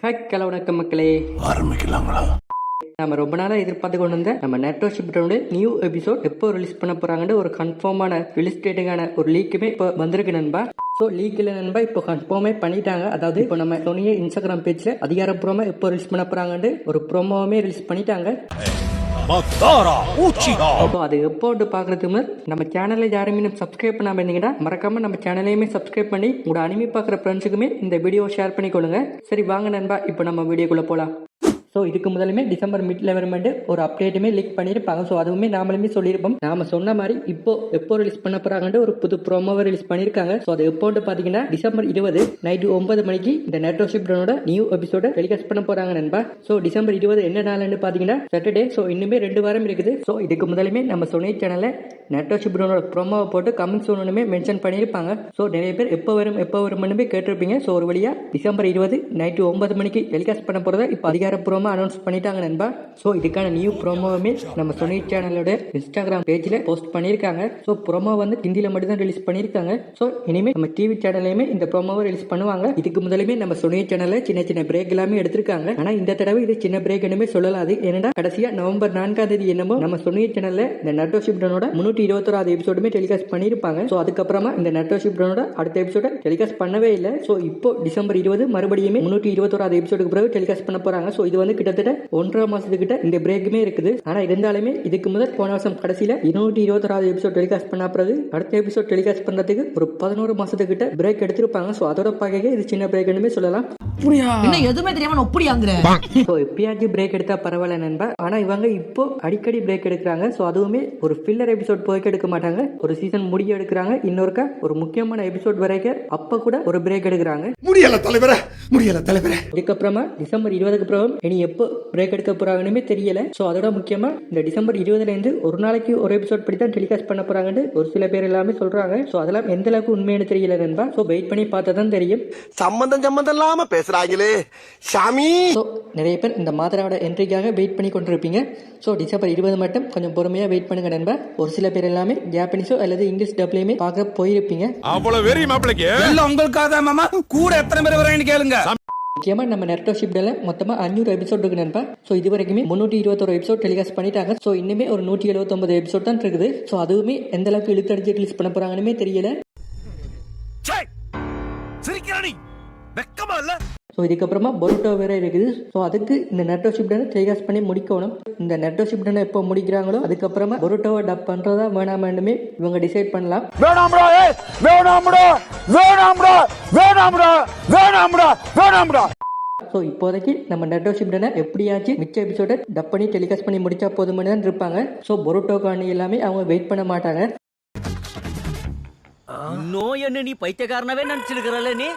Hello வணக்கம் மக்களே, ஆரம்பிக்கலாங்களா? நம்ம ரொம்ப நாளாக எதிர்பார்த்து கொண்டு வந்த நம்ம நெட்டோஷிப்டோட நியூ எபிசோட் எப்போ ரிலீஸ் பண்ண போறாங்கன்னு ஒரு கன்ஃபார்மான ரிலீஸ் டேட்டுக்கான ஒரு லீக்குமே இப்போ வந்திருக்கு நண்பா. ஸோ லீக்கில் நண்பா இப்போ கன்ஃபார்மே பண்ணிட்டாங்க. அதாவது இப்போ நம்ம சோனியே இன்ஸ்டாகிராம் பேஜில் அதிகாரப்பூர்வமாக எப்போ ரிலீஸ் பண்ண போறாங்கன்னு ஒரு ப்ரோமோவுமே ரிலீஸ் பண்ணிட்டாங்க. அது எப்போட்டு பாக்குறதுக்கு முன்னாடி நம்ம சேனலை யாருமே சப்ஸ்கிரைப் பண்ணாம இருந்தீங்கன்னா மறக்காம நம்ம சேனலையுமே சப்ஸ்கிரைப் பண்ணி உங்களோட அனிமே பார்க்குற ஃப்ரெண்ட்ஸுக்குமே இந்த வீடியோ ஷேர் பண்ணி கொள்ளுங்க. சரி வாங்க நண்பா, இப்போ நம்ம வீடியோக்குள்ள போலாம். ஸோ இதுக்கு முதலுமே டிசம்பர் மிட்ல வருமெண்ட் ஒரு அப்டேட்டுமே லீக் பண்ணியிருப்பாங்க. ஸோ அதுவுமே நாமளுமே சொல்லியிருப்போம். நாம சொன்ன மாதிரி இப்போ எப்போ ரிலீஸ் பண்ண போறாங்கன்னு ஒரு புது ப்ரோமோவை ரிலீஸ் பண்ணியிருக்காங்க. ஸோ அது எப்போன்னு பார்த்தீங்கன்னா டிசம்பர் 20 நைட்டு 9 மணிக்கு இந்த நெட்டோஷிப்டனோட நியூ எபிசோட டெலிகாஸ்ட் பண்ண போறாங்க நண்பா. ஸோ டிசம்பர் 20 என்ன நாள்னு பார்த்தீங்கன்னா சாட்டர்டே. ஸோ இன்னுமே 2 வாரம் இருக்குது. ஸோ இதுக்கு முதலுமே நம்ம சொன்ன சேனல்ல நெட்டோஷிப்டனோட ப்ரோமோவை போட்டு கமெண்ட் சோனுமே மென்ஷன் பண்ணியிருப்பாங்க. ஸோ நிறைய பேர் எப்போ வரும்னு கேட்டிருப்பீங்க. ஸோ ஒரு வழியா டிசம்பர் 20 நைட்டு 9 மணிக்கு டெலிகாஸ்ட் பண்ண போறதை இப்போ அதிகாரப்பூர்வமாக அனௌன்ஸ் பண்ணிட்டாங்க நண்பா. ஸோ இதுக்கான நியூ ப்ரோமோவுமே நம்ம சொனி சேனலோட இன்ஸ்டாகிராம் பேஜில் போஸ்ட் பண்ணியிருக்காங்க. ஸோ ப்ரோமோ வந்து ஹிந்தியில் மட்டும் தான் ரிலீஸ் பண்ணியிருக்காங்க. ஸோ இனிமேல் நம்ம டிவி சேனல்லையுமே இந்த ப்ரோமோவை ரிலீஸ் பண்ணுவாங்க. இதுக்கு முதலுமே நம்ம சொனி சேனலில் சின்ன பிரேக் எல்லாமே எடுத்திருக்காங்க. ஆனால் இந்த தடவை இது சின்ன பிரேக் என்னமே சொல்லலாது. ஏன்னா கடைசியா நவம்பர் 4 என்னமோ நம்ம சொனி சேனல்ல இந்த நெட்டோஷிப்டனோட 321 எபிசோடுமே டெலிகாஸ்ட் பண்ணியிருப்பாங்க. ஸோ அதுக்கப்புறமா இந்த நெட்டோஷிப்டனோட அடுத்த எபிசோட டெலிகாஸ்ட் பண்ணவே இல்லை. ஸோ இப்போ டிசம்பர் 20 மறுபடியுமே 321 எபிசோடுக்கு பிறகு டெலிகாஸ்ட் பண்ண போறாங்க. ஸோ இது வந்து கிட்டத்தட்ட 1.5 மாசத்துக்கிட்ட இந்த பிரேக்குமே இருக்குது. ஆனா இருந்தாலுமே இதுக்கு முதல் போன வருஷம் கடைசியில 221 எபிசோட் டெலிகாஸ்ட் பண்ண பிறகு அடுத்த எபிசோட் டெலிகாஸ்ட் பண்றதுக்கு ஒரு 11 மாசத்துக்கிட்ட பிரேக் எடுத்திருப்பாங்க. சோ அதோட பாக்க இது சின்ன பிரேக்னு சொல்லலாம். எதுவுமே தெரியாம ஒப்படியாங்கற எப்பயாச்சும் பிரேக் எடுத்தா பரவாயில்ல நண்பா. ஆனா இவங்க இப்போ அடிக்கடி பிரேக் எடுக்கிறாங்க. சோ அதுவுமே ஒரு ஃபில்லர் எபிசோட் போய்க்கு எடுக்க மாட்டாங்க. ஒரு சீசன் முடிய எடுக்கிறாங்க, இன்னொருக்கா ஒரு முக்கியமான எபிசோட் வரைக்கும் அப்ப கூட ஒரு பிரேக் எடுக்கிறாங்க. முடியல தலைவரே. இதுக்கப்புறமா டிசம்பர் 20க்கு அப்புறம் இனி எப்போ பிரேக் எடுக்க போறாங்கன்னு தெரியல. சோ அதோட முக்கியமா இந்த டிசம்பர் 20ல இருந்து ஒரு நாளைக்கு ஒரு எபிசோட் படி தான் டெலிகாஸ்ட் பண்ண போறாங்கன்னு ஒரு சில பேர் எல்லாமே சொல்றாங்க. சோ அதெல்லாம் எந்த அளவுக்கு உண்மைன்னு தெரியல நண்பா. சோ வெயிட் பண்ணி பார்த்தா தான் தெரியும். சம்பந்தம் இல்லாம பேசுறாங்களே சாமி. சோ நிறைய பேர் இந்த மாதராவோட என்ட்ரிக்காக வெயிட் பண்ணி கொண்டிருப்பீங்க. சோ டிசம்பர் 20 மட்டும் கொஞ்சம் பொறுமையா வெயிட் பண்ணுங்க நண்பா. ஒரு சில பேர் எல்லாமே ஜாப்பனீஸோ அல்லது இங்கிலீஷ் டப்லயுமே பார்க்க போயிருப்பீங்க. அவ்வளவு வெரி மாப்பிளைக்கு எல்லாம் உங்களுக்காக மாமா. கூட எத்தனை பேர் வரேன்னு கேளுங்க. முக்கியமா நம்ம நெட்டோஷிப்ல மொத்தமா 500 எபிசோட் இருக்கு நண்பா. சோ இது வரைக்குமே 321 எபிசோட் டெலிகாஸ்ட் பண்ணிட்டாங்க. சோ இன்னுமே ஒரு 179 எபிசோட் தான் இருக்குது. சோ அதுவுமே எந்த அளவுக்கு இழுத்தடிச்சு ரிலீஸ் பண்ண போறாங்கன்னு தெரியல. ஸோ இதுக்கப்புறமா பொருட்டோ வேற இருக்குது. ஸோ அதுக்கு இந்த நெட்டோஷிப்டனை டெலிகாஸ்ட் பண்ணி முடிக்கணும். இந்த நெட்டோஷிப்டனை எப்போ முடிக்கிறாங்களோ அதுக்கப்புறமா பொருட்டோவை டப் பண்றதா வேணாமே இவங்க டிசைட் பண்ணலாம். ஸோ இப்போதைக்கு நம்ம நெட்டோஷிப்டனை எப்படியாச்சும் மிச்ச எபிசோட டப் பண்ணி டெலிகாஸ்ட் பண்ணி முடிச்சா போதும்னு தான் இருப்பாங்க. ஸோ பொருட்டோக்கான எல்லாமே அவங்க வெயிட் பண்ண மாட்டாங்க. நோய் நீ பைத்தியக்காரனவே நினைச்சிருக்கிறல்ல நீ.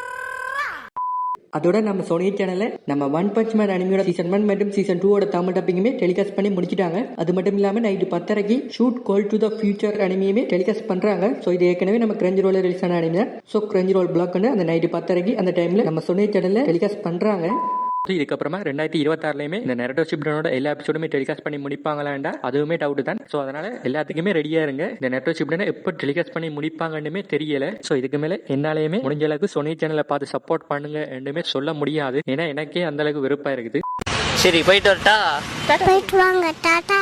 அதோட நம்ம சோனி சேனல்ல நம்ம ஒன் பஞ்ச் மேன் அனிமியோட சீசன் 1 மற்றும் சீசன் 2 தமிழ் டப்பிங்குமே டெலிகாஸ்ட் பண்ணி முடிச்சிட்டாங்க. அது மட்டும் இல்லாம night 10:30 shoot goal to the future அனிமியுமே டெலிகாஸ்ட் பண்றாங்க. ஸோ இது ஏற்கனவே நம்ம கிரஞ்ச் ரோல ரிலீஸ் ஆன anime. So Crunchyroll block அந்த நைட்டு 10:30 அந்த டைம்ல நம்ம சோனி சேனல்ல டெலிகாஸ்ட் பண்றாங்க. இதுக்கப்புறமா 2026லயுமே இந்த நெட்டோஷிப்டனோட எல்லா எபிசோடுமே டெலிகாஸ்ட் பண்ணி முடிப்பாங்களாண்டா அதுவுமே டவுட் தான். ஸோ அதனால எல்லாத்துக்குமே ரெடியா இருங்க. இந்த நெட்டோஷிப்டனை எப்போ டெலிகாஸ்ட் பண்ணி முடிப்பாங்கன்னுமே தெரியல. ஸோ இதுக்கு மேல என்னாலையுமே முடிஞ்ச அளவுக்கு சோனி சேனலை பார்த்து சப்போர்ட் பண்ணுங்க என்றுமே சொல்ல முடியாது. ஏன்னா எனக்கே அந்த அளவுக்கு வெறுப்பா இருக்குது. சரி போயிட்டு வரட்டா. போயிட்டு வாங்க. டாடா.